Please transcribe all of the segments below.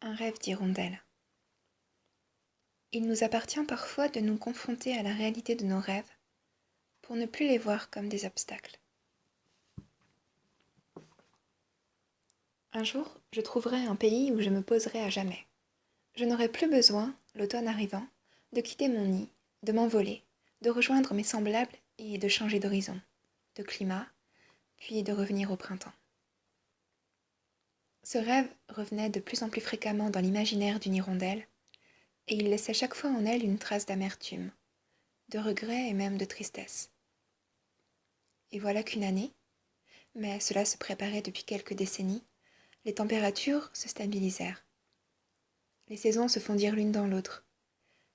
Un rêve d'hirondelle. Il nous appartient parfois de nous confronter à la réalité de nos rêves pour ne plus les voir comme des obstacles. Un jour, je trouverai un pays où je me poserai à jamais. Je n'aurai plus besoin, l'automne arrivant, de quitter mon nid, de m'envoler, de rejoindre mes semblables et de changer d'horizon, de climat, puis de revenir au printemps. Ce rêve revenait de plus en plus fréquemment dans l'imaginaire d'une hirondelle, et il laissait chaque fois en elle une trace d'amertume, de regret et même de tristesse. Et voilà qu'une année, mais cela se préparait depuis quelques décennies, les températures se stabilisèrent. Les saisons se fondirent l'une dans l'autre.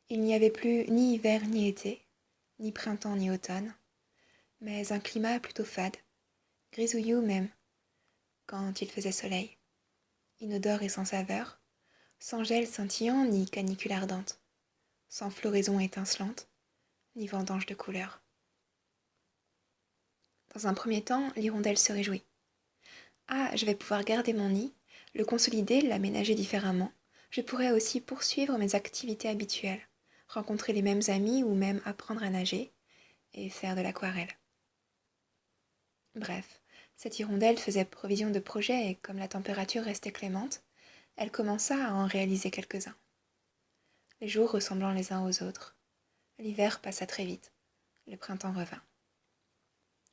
Il n'y avait plus ni hiver ni été, ni printemps ni automne, mais un climat plutôt fade, grisouillou même, quand il faisait soleil, inodore et sans saveur, sans gel scintillant ni canicule ardente, sans floraison étincelante, ni vendange de couleurs. Dans un premier temps, l'hirondelle se réjouit. Ah, je vais pouvoir garder mon nid, le consolider, l'aménager différemment. Je pourrais aussi poursuivre mes activités habituelles, rencontrer les mêmes amis ou même apprendre à nager et faire de l'aquarelle. Bref, cette hirondelle faisait provision de projets et comme la température restait clémente, elle commença à en réaliser quelques-uns. Les jours ressemblant les uns aux autres. L'hiver passa très vite, le printemps revint.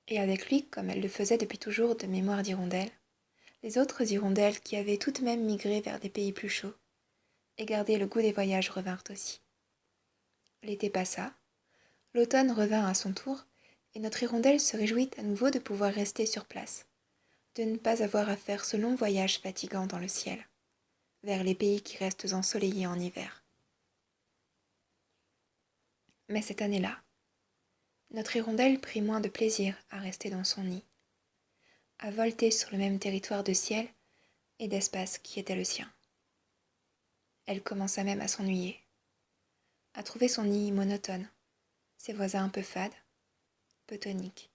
Et avec lui, comme elle le faisait depuis toujours de mémoire d'hirondelle, les autres hirondelles qui avaient toutes mêmes migré vers des pays plus chauds et gardé le goût des voyages revinrent aussi. L'été passa, l'automne revint à son tour, et notre hirondelle se réjouit à nouveau de pouvoir rester sur place, de ne pas avoir à faire ce long voyage fatigant dans le ciel, vers les pays qui restent ensoleillés en hiver. Mais cette année-là, notre hirondelle prit moins de plaisir à rester dans son nid, à volter sur le même territoire de ciel et d'espace qui était le sien. Elle commença même à s'ennuyer, à trouver son nid monotone, ses voisins un peu fades, peu toniques.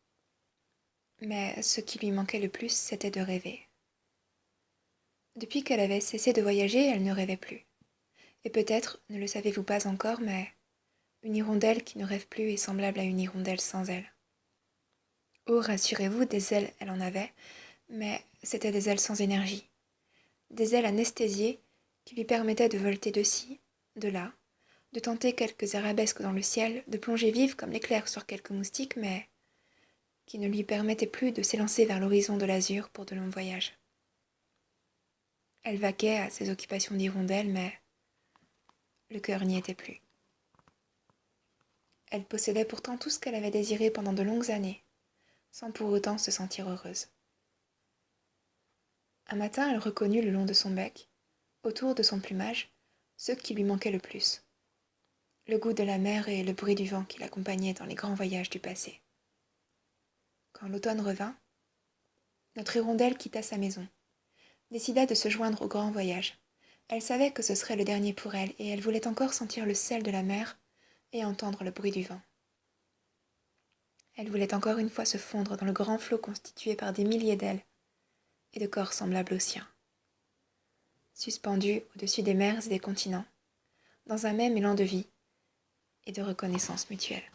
Mais ce qui lui manquait le plus, c'était de rêver. Depuis qu'elle avait cessé de voyager, elle ne rêvait plus. Et peut-être, ne le savez-vous pas encore, mais une hirondelle qui ne rêve plus est semblable à une hirondelle sans ailes. Oh, rassurez-vous, des ailes, elle en avait, mais c'étaient des ailes sans énergie. Des ailes anesthésiées qui lui permettaient de volter de ci, de là, de tenter quelques arabesques dans le ciel, de plonger vive comme l'éclair sur quelques moustiques, mais qui ne lui permettaient plus de s'élancer vers l'horizon de l'azur pour de longs voyages. Elle vaquait à ses occupations d'hirondelle, mais le cœur n'y était plus. Elle possédait pourtant tout ce qu'elle avait désiré pendant de longues années, sans pour autant se sentir heureuse. Un matin, elle reconnut le long de son bec, autour de son plumage, ce qui lui manquait le plus. Le goût de la mer et le bruit du vent qui l'accompagnait dans les grands voyages du passé. Quand l'automne revint, notre hirondelle quitta sa maison, décida de se joindre au grand voyage. Elle savait que ce serait le dernier pour elle, et elle voulait encore sentir le sel de la mer et entendre le bruit du vent. Elle voulait encore une fois se fondre dans le grand flot constitué par des milliers d'ailes et de corps semblables aux siens, suspendus au-dessus des mers et des continents, dans un même élan de vie et de reconnaissance mutuelle.